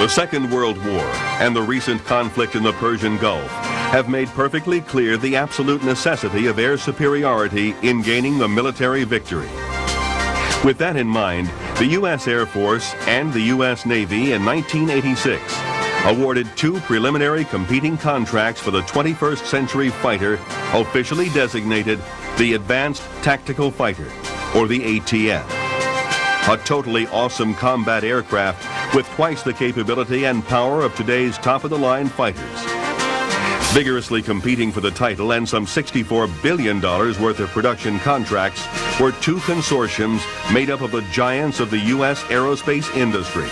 The Second World War and the recent conflict in the Persian Gulf have made perfectly clear the absolute necessity of air superiority in gaining the military victory. With that in mind, the U.S. Air Force and the U.S. Navy in 1986 awarded 2 preliminary competing contracts for the 21st Century Fighter, officially designated the Advanced Tactical Fighter, or the ATF. A totally awesome combat aircraft with twice the capability and power of today's top-of-the-line fighters. Vigorously competing for the title and some $64 billion worth of production contracts were 2 consortiums made up of the giants of the U.S. aerospace industry.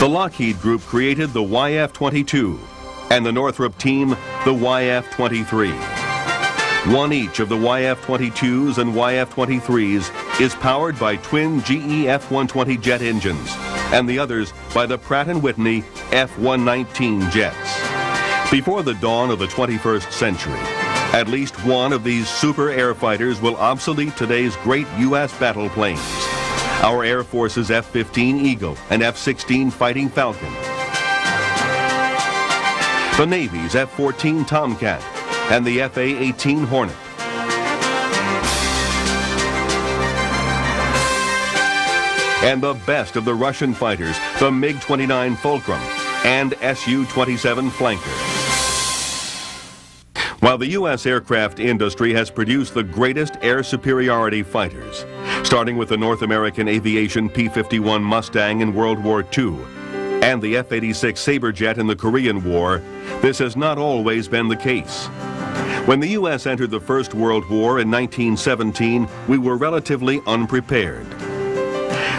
The Lockheed Group created the YF-22 and the Northrop team the YF-23. One each of the YF-22s and YF-23s is powered by twin GE F-120 jet engines, and the others by the Pratt & Whitney F-119 jets. Before the dawn of the 21st century, at least one of these super air fighters will obsolete today's great U.S. battle planes. Our Air Force's F-15 Eagle and F-16 Fighting Falcon. The Navy's F-14 Tomcat and the F/A-18 Hornet. And the best of the Russian fighters, the MiG-29 Fulcrum and Su-27 Flanker. While the U.S. aircraft industry has produced the greatest air superiority fighters, starting with the North American Aviation P-51 Mustang in World War II and the F-86 Saberjet in the Korean War, this has not always been the case. When the U.S. entered the First World War in 1917, we were relatively unprepared.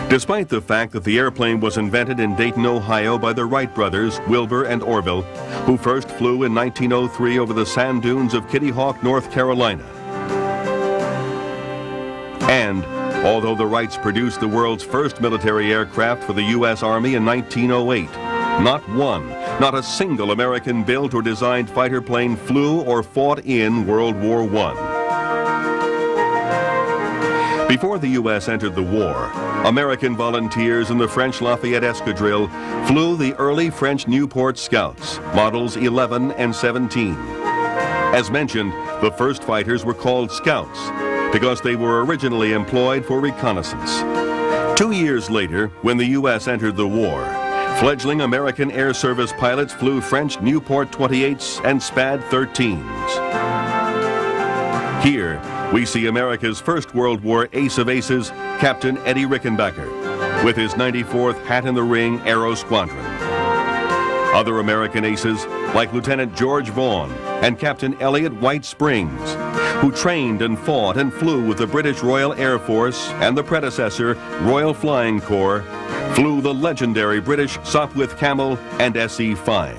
Despite the fact that the airplane was invented in Dayton, Ohio by the Wright brothers, Wilbur and Orville, who first flew in 1903 over the sand dunes of Kitty Hawk, North Carolina. And although the Wrights produced the world's first military aircraft for the U.S. Army in 1908, not a single American-built or designed fighter plane flew or fought in World War I. Before the U.S. entered the war, American volunteers in the French Lafayette Escadrille flew the early French Nieuport Scouts, models 11 and 17. As mentioned, the first fighters were called Scouts because they were originally employed for reconnaissance. 2 years later, when the U.S. entered the war, fledgling American Air Service pilots flew French Nieuport 28s and SPAD 13s. Here, we see America's First World War ace of aces, Captain Eddie Rickenbacker, with his 94th Hat in the Ring Aero Squadron. Other American aces, like Lieutenant George Vaughan and Captain Elliot White Springs, who trained and fought and flew with the British Royal Air Force and the predecessor, Royal Flying Corps, flew the legendary British Sopwith Camel and SE-5.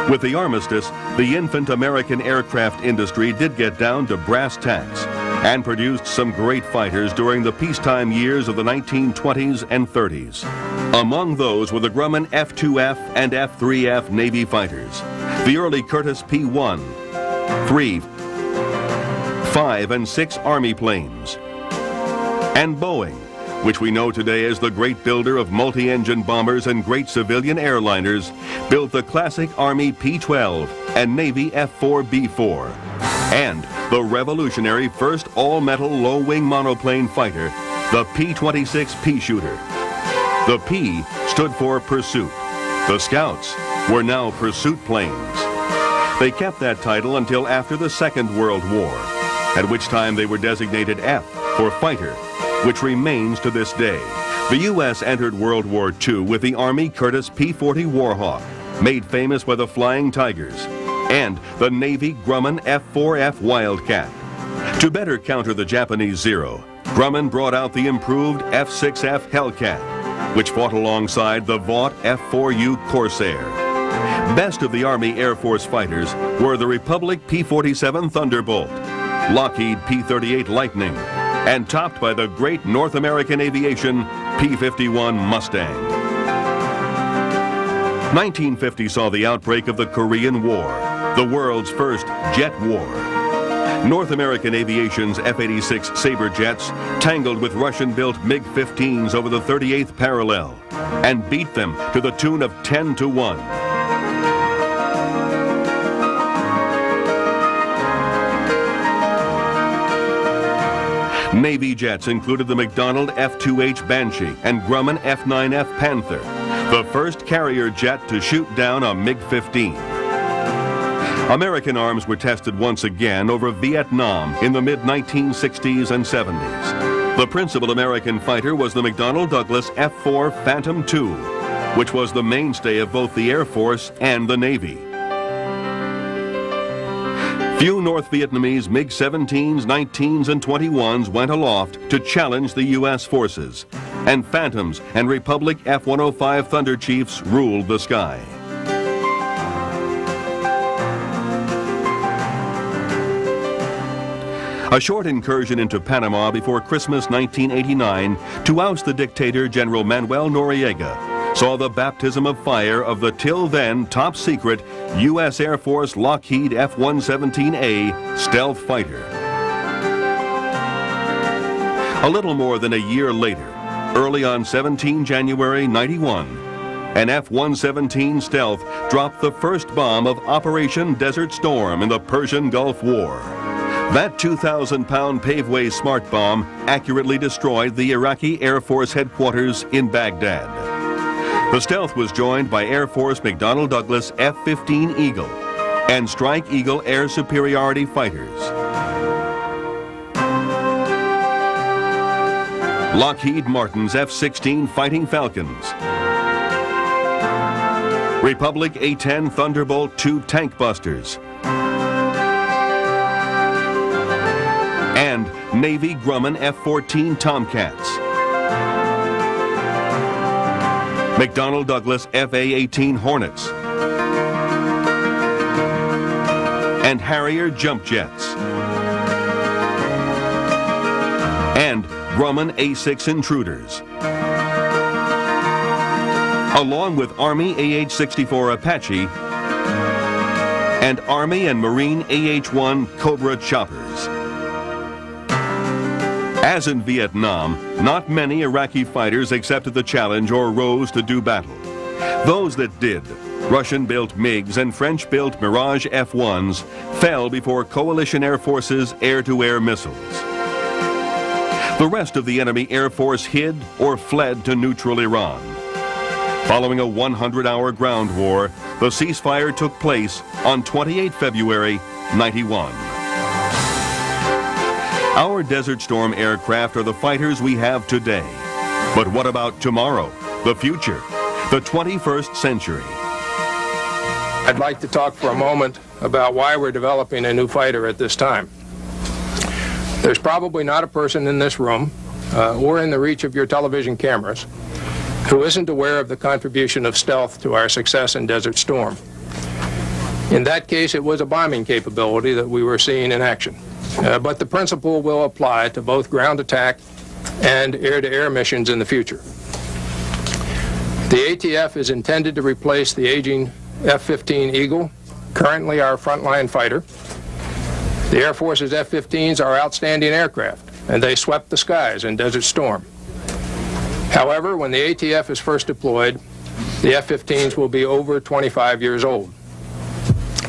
With the armistice, the infant American aircraft industry did get down to brass tacks and produced some great fighters during the peacetime years of the 1920s and 30s. Among those were the Grumman F-2F and F-3F Navy fighters, the early Curtiss P-1, 3, 5, and 6 Army planes, and Boeing, which we know today as the great builder of multi-engine bombers and great civilian airliners, built the classic Army P-12 and Navy F-4B-4, and the revolutionary first all-metal low-wing monoplane fighter, the P-26 Pea-Shooter. The P stood for Pursuit. The Scouts were now Pursuit planes. They kept that title until after the Second World War, at which time they were designated F for Fighter, which remains to this day. The U.S. entered World War II with the Army Curtiss P-40 Warhawk, made famous by the Flying Tigers, and the Navy Grumman F-4F Wildcat. To better counter the Japanese Zero, Grumman brought out the improved F-6F Hellcat, which fought alongside the Vought F-4U Corsair. Best of the Army Air Force fighters were the Republic P-47 Thunderbolt, Lockheed P-38 Lightning, and topped by the great North American Aviation P-51 Mustang. 1950 saw the outbreak of the Korean War, the world's first jet war. North American Aviation's F-86 Sabre jets tangled with Russian-built MiG-15s over the 38th parallel and beat them to the tune of 10-1. Navy jets included the McDonnell F-2H Banshee and Grumman F-9F Panther, the first carrier jet to shoot down a MiG-15. American arms were tested once again over Vietnam in the mid-1960s and 70s. The principal American fighter was the McDonnell Douglas F-4 Phantom II, which was the mainstay of both the Air Force and the Navy. Few North Vietnamese MiG-17s, 19s, and 21s went aloft to challenge the U.S. forces, and Phantoms and Republic F-105 Thunder Chiefs ruled the sky. A short incursion into Panama before Christmas 1989 to oust the dictator General Manuel Noriega saw the baptism of fire of the till then top-secret U.S. Air Force Lockheed F-117A stealth fighter. A little more than a year later, early on 17 January 91, an F-117 stealth dropped the first bomb of Operation Desert Storm in the Persian Gulf War. That 2,000-pound paveway smart bomb accurately destroyed the Iraqi Air Force headquarters in Baghdad. The stealth was joined by Air Force McDonnell Douglas F-15 Eagle and Strike Eagle air superiority fighters. Lockheed Martin's F-16 Fighting Falcons, Republic A-10 Thunderbolt II tank busters, and Navy Grumman F-14 Tomcats. McDonnell Douglas FA-18 Hornets, and Harrier jump jets, and Grumman A-6 Intruders, along with Army AH-64 Apache and Army and Marine AH-1 Cobra choppers. As in Vietnam, not many Iraqi fighters accepted the challenge or rose to do battle. Those that did, Russian-built MiGs and French-built Mirage F-1s, fell before coalition air forces' air-to-air missiles. The rest of the enemy air force hid or fled to neutral Iran. Following a 100-hour ground war, the ceasefire took place on 28 February 91. Our Desert Storm aircraft are the fighters we have today. But what about tomorrow, the future, the 21st century? I'd like to talk for a moment about why we're developing a new fighter at this time. There's probably not a person in this room or in the reach of your television cameras who isn't aware of the contribution of stealth to our success in Desert Storm. In that case, it was a bombing capability that we were seeing in action. But the principle will apply to both ground attack and air-to-air missions in the future. The ATF is intended to replace the aging F-15 Eagle, currently our frontline fighter. The Air Force's F-15s are outstanding aircraft, and they swept the skies in Desert Storm. However, when the ATF is first deployed, the F-15s will be over 25 years old.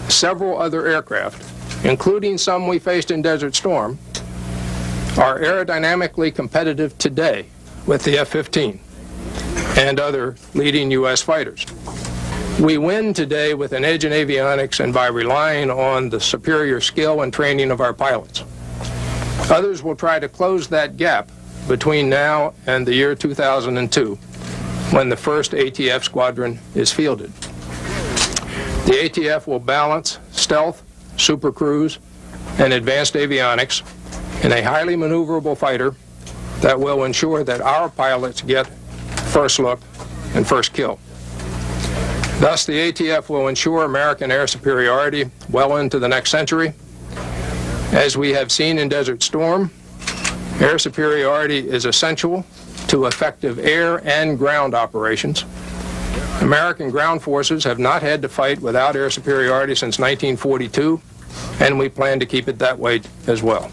Several other aircraft, including some we faced in Desert Storm, are aerodynamically competitive today with the F-15 and other leading U.S. fighters. We win today with an edge in avionics and by relying on the superior skill and training of our pilots. Others will try to close that gap between now and the year 2002, when the first ATF squadron is fielded. The ATF will balance stealth, supercruise, and advanced avionics in a highly maneuverable fighter that will ensure that our pilots get first look and first kill. Thus, the ATF will ensure American air superiority well into the next century. As we have seen in Desert Storm, air superiority is essential to effective air and ground operations. American ground forces have not had to fight without air superiority since 1942, and we plan to keep it that way as well.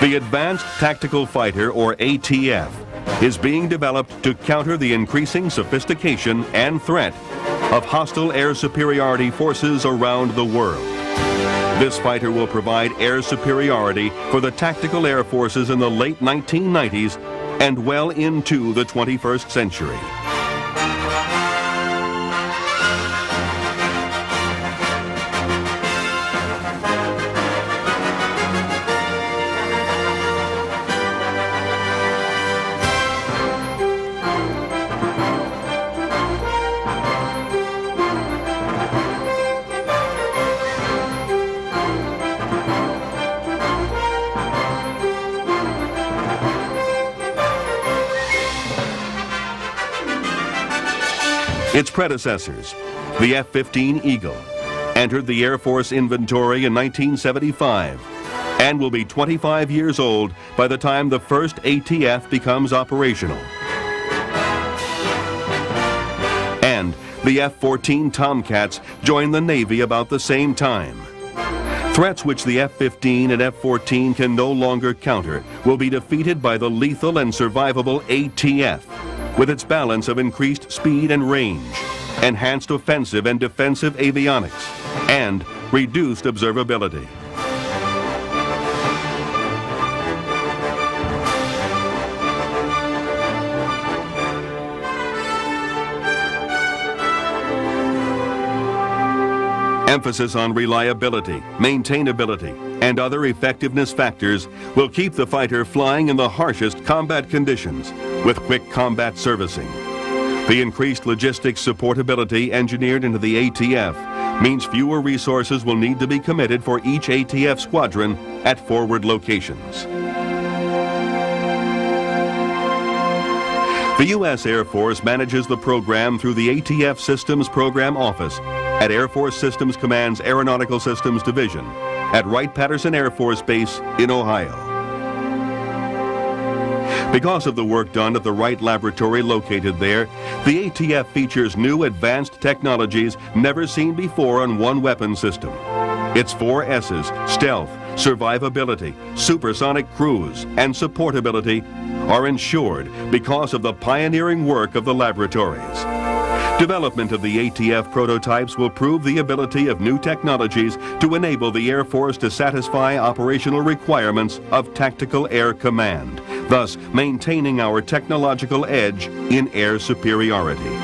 The Advanced Tactical Fighter, or ATF, is being developed to counter the increasing sophistication and threat of hostile air superiority forces around the world. This fighter will provide air superiority for the tactical air forces in the late 1990s and well into the 21st century. Its predecessors, the F-15 Eagle, entered the Air Force inventory in 1975 and will be 25 years old by the time the first ATF becomes operational. And the F-14 Tomcats joined the Navy about the same time. Threats which the F-15 and F-14 can no longer counter will be defeated by the lethal and survivable ATF, with its balance of increased speed and range, enhanced offensive and defensive avionics, and reduced observability. Emphasis on reliability, maintainability, and other effectiveness factors will keep the fighter flying in the harshest combat conditions with quick combat servicing. The increased logistics supportability engineered into the ATF means fewer resources will need to be committed for each ATF squadron at forward locations. The U.S. Air Force manages the program through the ATF Systems Program Office at Air Force Systems Command's Aeronautical Systems Division at Wright-Patterson Air Force Base in Ohio. Because of the work done at the Wright Laboratory located there, the ATF features new advanced technologies never seen before on one weapon system. Its 4 S's, stealth, survivability, supersonic cruise, and supportability, are ensured because of the pioneering work of the laboratories. Development of the ATF prototypes will prove the ability of new technologies to enable the Air Force to satisfy operational requirements of Tactical Air Command, thus maintaining our technological edge in air superiority.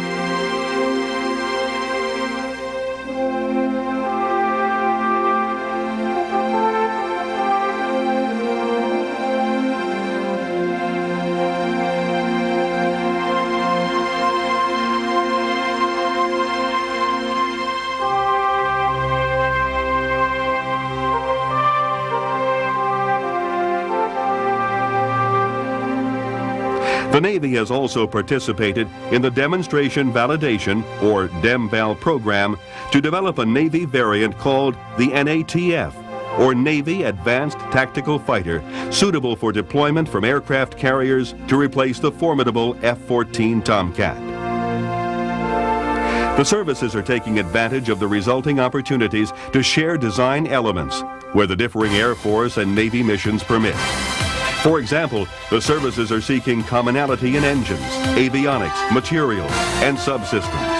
The Navy has also participated in the Demonstration Validation, or DEMVAL program, to develop a Navy variant called the NATF, or Navy Advanced Tactical Fighter, suitable for deployment from aircraft carriers to replace the formidable F-14 Tomcat. The services are taking advantage of the resulting opportunities to share design elements where the differing Air Force and Navy missions permit. For example, the services are seeking commonality in engines, avionics, materials, and subsystems.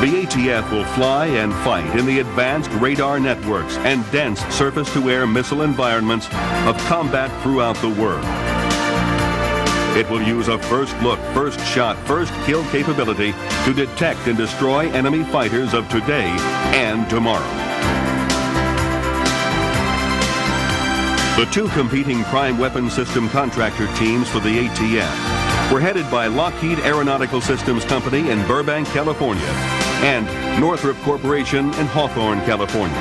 The ATF will fly and fight in the advanced radar networks and dense surface-to-air missile environments of combat throughout the world. It will use a first look, first shot, first kill capability to detect and destroy enemy fighters of today and tomorrow. The 2 competing prime weapon system contractor teams for the ATF were headed by Lockheed Aeronautical Systems Company in Burbank, California, and Northrop Corporation in Hawthorne, California.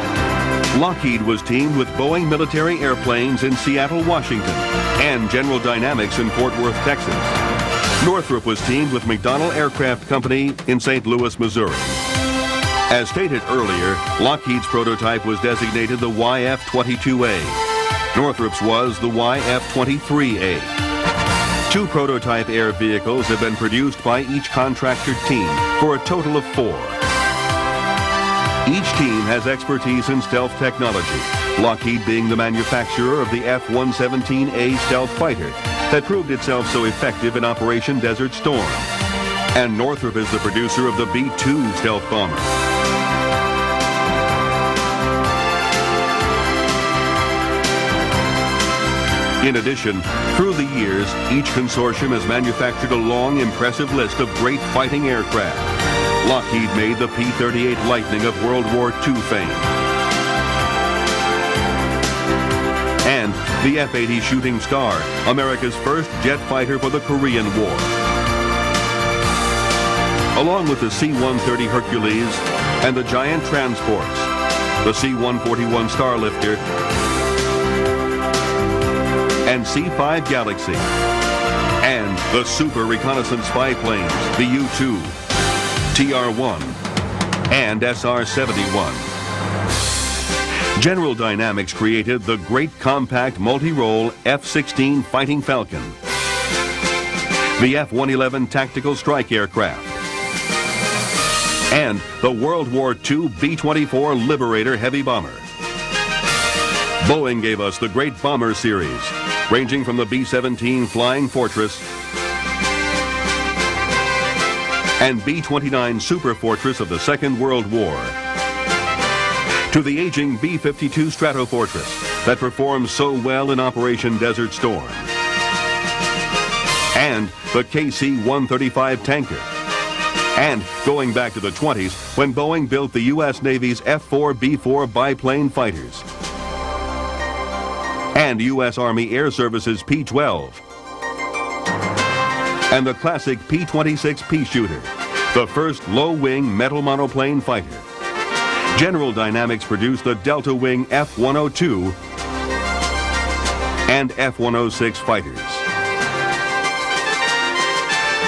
Lockheed was teamed with Boeing military airplanes in Seattle, Washington, and General Dynamics in Fort Worth, Texas. Northrop was teamed with McDonnell Aircraft Company in St. Louis, Missouri. As stated earlier, Lockheed's prototype was designated the YF-22A. Northrop's was the YF-23A. 2 prototype air vehicles have been produced by each contractor team for a total of 4. Each team has expertise in stealth technology, Lockheed being the manufacturer of the F-117A stealth fighter that proved itself so effective in Operation Desert Storm. And Northrop is the producer of the B-2 stealth bomber. In addition, through the years, each consortium has manufactured a long, impressive list of great fighting aircraft. Lockheed made the P-38 Lightning of World War II fame, and the F-80 Shooting Star, America's first jet fighter for the Korean War. Along with the C-130 Hercules and the giant transports, the C-141 Starlifter, and C-5 Galaxy, and the super reconnaissance spy planes, the U-2, TR-1, and SR-71. General Dynamics created the great compact multi-role F-16 Fighting Falcon, the F-111 Tactical Strike Aircraft, and the World War II B-24 Liberator Heavy Bomber. Boeing gave us the great bomber series, ranging from the B-17 Flying Fortress and B-29 Super Fortress of the Second World War to the aging B-52 Stratofortress that performs so well in Operation Desert Storm, and the KC-135 tanker, and going back to the 20s when Boeing built the U.S. Navy's F-4B-4 biplane fighters, and U.S. Army Air Service's P-12, and the classic P-26 Pea-Shooter, the first low-wing metal monoplane fighter. General Dynamics produced the Delta Wing F-102 and F-106 fighters.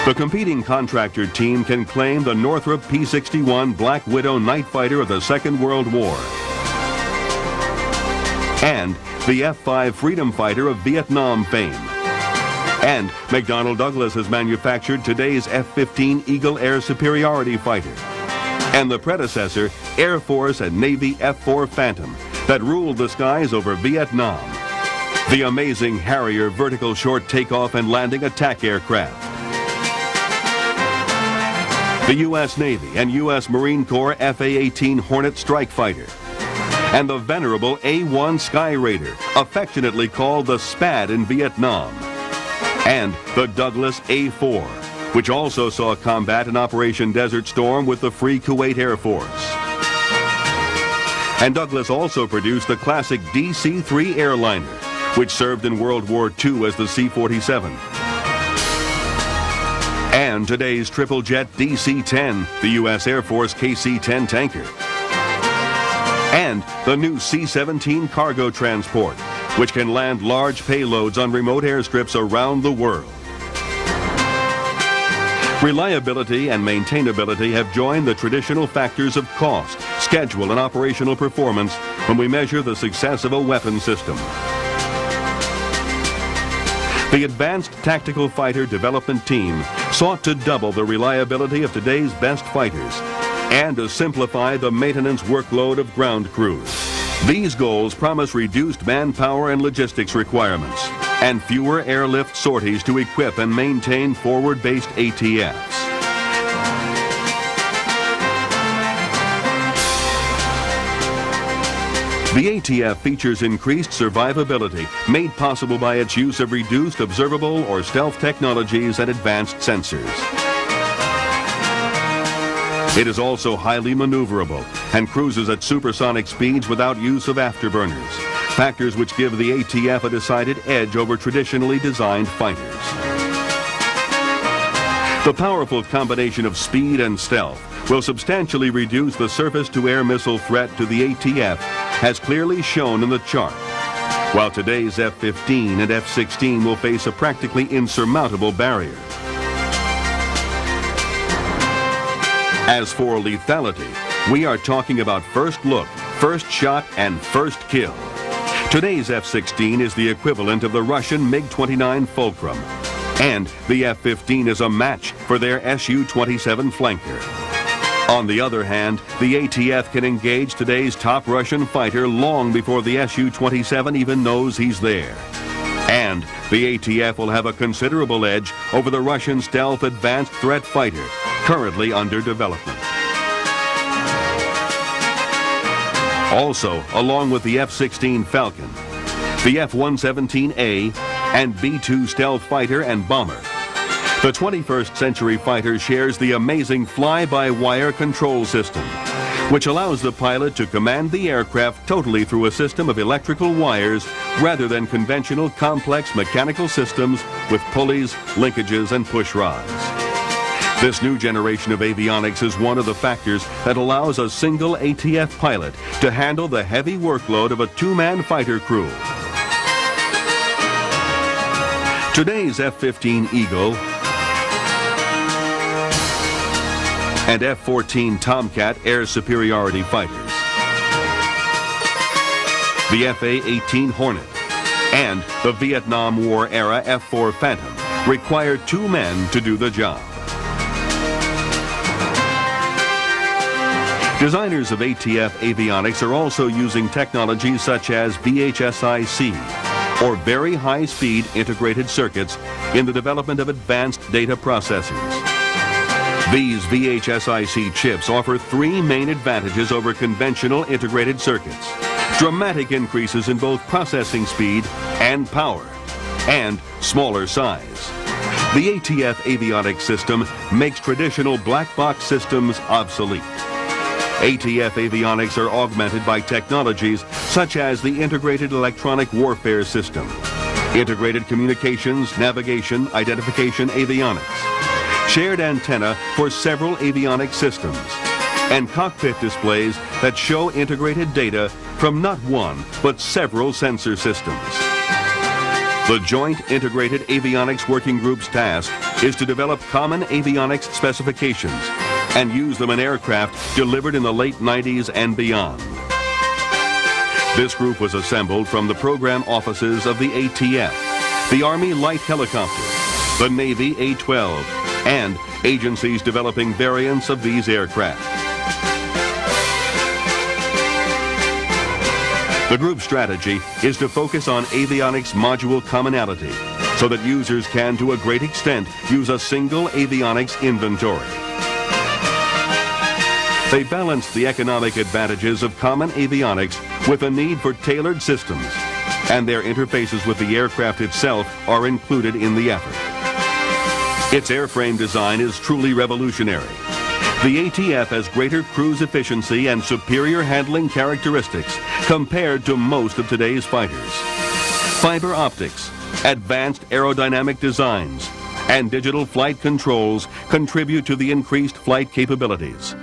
The competing contractor team can claim the Northrop P-61 Black Widow night fighter of the Second World War, and the F-5 Freedom Fighter of Vietnam fame. And McDonnell Douglas has manufactured today's F-15 Eagle Air Superiority Fighter, and the predecessor, Air Force and Navy F-4 Phantom, that ruled the skies over Vietnam. The amazing Harrier vertical short takeoff and landing attack aircraft. The U.S. Navy and U.S. Marine Corps F-A-18 Hornet Strike Fighter, and the venerable A-1 Sky Raider, affectionately called the SPAD in Vietnam, and the Douglas A-4, which also saw combat in Operation Desert Storm with the Free Kuwait Air Force. And Douglas also produced the classic DC-3 airliner, which served in World War II as the C-47. And today's triple jet DC-10, the U.S. Air Force KC-10 tanker. And the new C-17 cargo transport, which can land large payloads on remote airstrips around the world. Reliability and maintainability have joined the traditional factors of cost, schedule, and operational performance when we measure the success of a weapon system. The Advanced Tactical Fighter Development Team sought to double the reliability of today's best fighters and to simplify the maintenance workload of ground crews. These goals promise reduced manpower and logistics requirements and fewer airlift sorties to equip and maintain forward-based ATFs. The ATF features increased survivability made possible by its use of reduced observable or stealth technologies and advanced sensors. It is also highly maneuverable and cruises at supersonic speeds without use of afterburners, factors which give the ATF a decided edge over traditionally designed fighters. The powerful combination of speed and stealth will substantially reduce the surface-to-air missile threat to the ATF, as clearly shown in the chart. While today's F-15 and F-16 will face a practically insurmountable barrier. As for lethality, we are talking about first look, first shot, and first kill. Today's F-16 is the equivalent of the Russian MiG-29 Fulcrum, and the F-15 is a match for their Su-27 flanker. On the other hand, the ATF can engage today's top Russian fighter long before the Su-27 even knows he's there. And the ATF will have a considerable edge over the Russian stealth advanced threat fighter, currently under development. Also, along with the F-16 Falcon, the F-117A and B-2 stealth fighter and bomber, the 21st century fighter shares the amazing fly-by-wire control system, which allows the pilot to command the aircraft totally through a system of electrical wires rather than conventional complex mechanical systems with pulleys, linkages, and push rods. This new generation of avionics is one of the factors that allows a single ATF pilot to handle the heavy workload of a two-man fighter crew. Today's F-15 Eagle and F-14 Tomcat air superiority fighters, the F-A-18 Hornet, and the Vietnam War era F-4 Phantom require two men to do the job. Designers of ATF avionics are also using technologies such as VHSIC, or Very High-Speed Integrated Circuits, in the development of advanced data processors. These VHSIC chips offer three main advantages over conventional integrated circuits: dramatic increases in both processing speed and power, and smaller size. The ATF avionics system makes traditional black box systems obsolete. ATF avionics are augmented by technologies such as the Integrated Electronic Warfare System, Integrated Communications, Navigation, Identification Avionics, shared antenna for several avionics systems, and cockpit displays that show integrated data from not one, but several sensor systems. The Joint Integrated Avionics Working Group's task is to develop common avionics specifications and use them in aircraft delivered in the late 90s and beyond. This group was assembled from the program offices of the ATF, the Army Light Helicopter, the Navy A-12, and agencies developing variants of these aircraft. The group's strategy is to focus on avionics module commonality so that users can, to a great extent, use a single avionics inventory. They balance the economic advantages of common avionics with a need for tailored systems, and their interfaces with the aircraft itself are included in the effort. Its airframe design is truly revolutionary. The ATF has greater cruise efficiency and superior handling characteristics compared to most of today's fighters. Fiber optics, advanced aerodynamic designs, and digital flight controls contribute to the increased flight capabilities.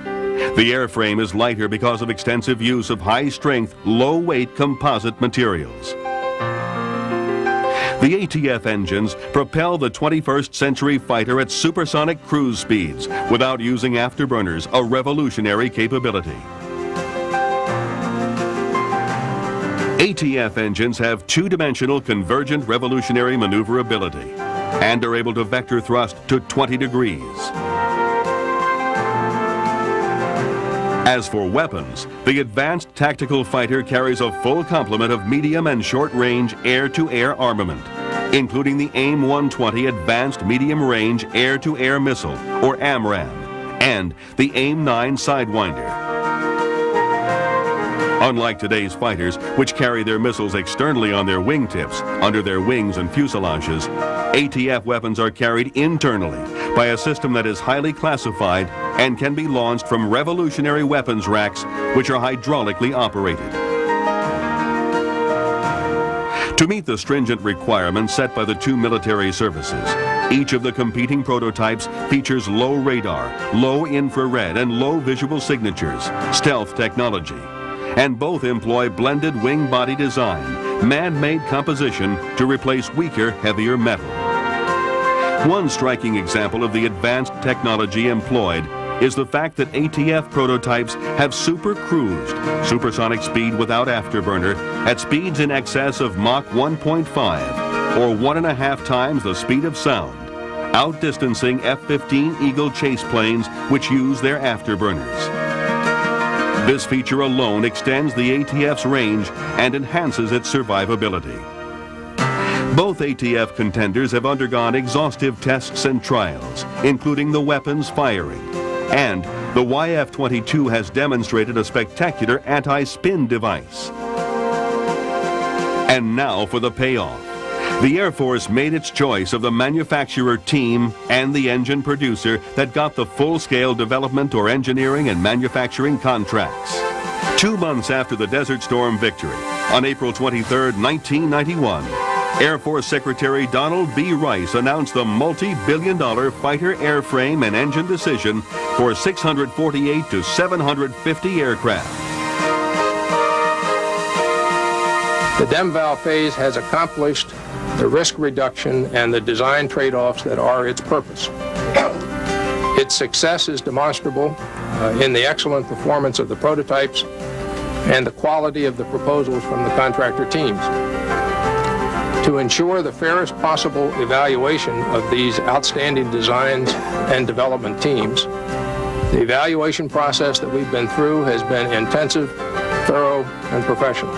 The airframe is lighter because of extensive use of high-strength, low-weight composite materials. The ATF engines propel the 21st century fighter at supersonic cruise speeds without using afterburners, a revolutionary capability. ATF engines have two-dimensional convergent revolutionary maneuverability and are able to vector thrust to 20 degrees. As for weapons, the advanced tactical fighter carries a full complement of medium and short-range air-to-air armament, including the AIM-120 Advanced Medium-Range Air-to-Air Missile, or AMRAAM, and the AIM-9 Sidewinder. Unlike today's fighters, which carry their missiles externally on their wingtips, under their wings and fuselages, ATF weapons are carried internally by a system that is highly classified and can be launched from revolutionary weapons racks, which are hydraulically operated. To meet the stringent requirements set by the two military services, each of the competing prototypes features low radar, low infrared, and low visual signatures, stealth technology. And both employ blended wing body design, man-made composition to replace weaker, heavier metal. One striking example of the advanced technology employed is the fact that ATF prototypes have super-cruised, supersonic speed without afterburner, at speeds in excess of Mach 1.5, or 1.5 times the speed of sound, outdistancing F-15 Eagle chase planes which use their afterburners. This feature alone extends the ATF's range and enhances its survivability. Both ATF contenders have undergone exhaustive tests and trials, including the weapons firing. And the YF-22 has demonstrated a spectacular anti-spin device. And now for the payoff. The Air Force made its choice of the manufacturer team and the engine producer that got the full-scale development or engineering and manufacturing contracts. 2 months after the Desert Storm victory, on April 23, 1991, Air Force Secretary Donald B. Rice announced the multi-billion-dollar fighter airframe and engine decision for 648 to 750 aircraft. The DEMVAL phase has accomplished the risk reduction and the design trade-offs that are its purpose. Its success is demonstrable in the excellent performance of the prototypes and the quality of the proposals from the contractor teams. To ensure the fairest possible evaluation of these outstanding designs and development teams, the evaluation process that we've been through has been intensive, thorough, and professional.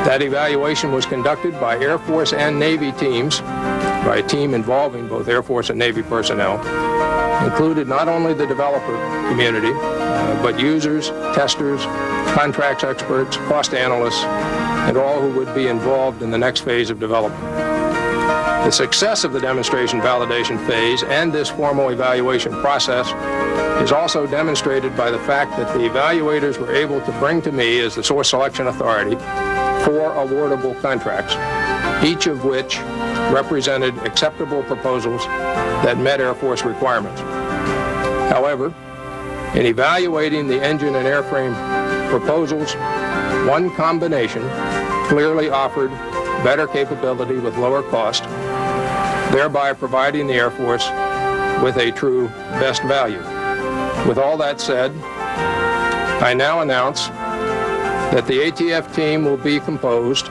That evaluation was conducted by Air Force and Navy teams, by a team involving both Air Force and Navy personnel, included not only the developer community, but users, testers, contracts experts, cost analysts, and all who would be involved in the next phase of development. The success of the demonstration validation phase and this formal evaluation process is also demonstrated by the fact that the evaluators were able to bring to me as the source selection authority 4 awardable contracts, each of which represented acceptable proposals that met Air Force requirements. However, in evaluating the engine and airframe proposals, one combination clearly offered better capability with lower cost, thereby providing the Air Force with a true best value. With all that said, I now announce that the ATF team will be composed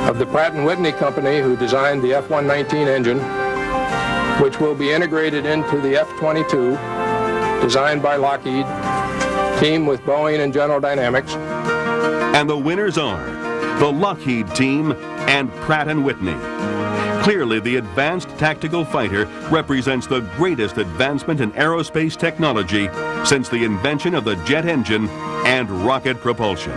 of the Pratt & Whitney company who designed the F-119 engine, which will be integrated into the F-22, designed by Lockheed, team with Boeing and General Dynamics. And the winners are the Lockheed team and Pratt & Whitney. Clearly, the advanced tactical fighter represents the greatest advancement in aerospace technology since the invention of the jet engine and rocket propulsion.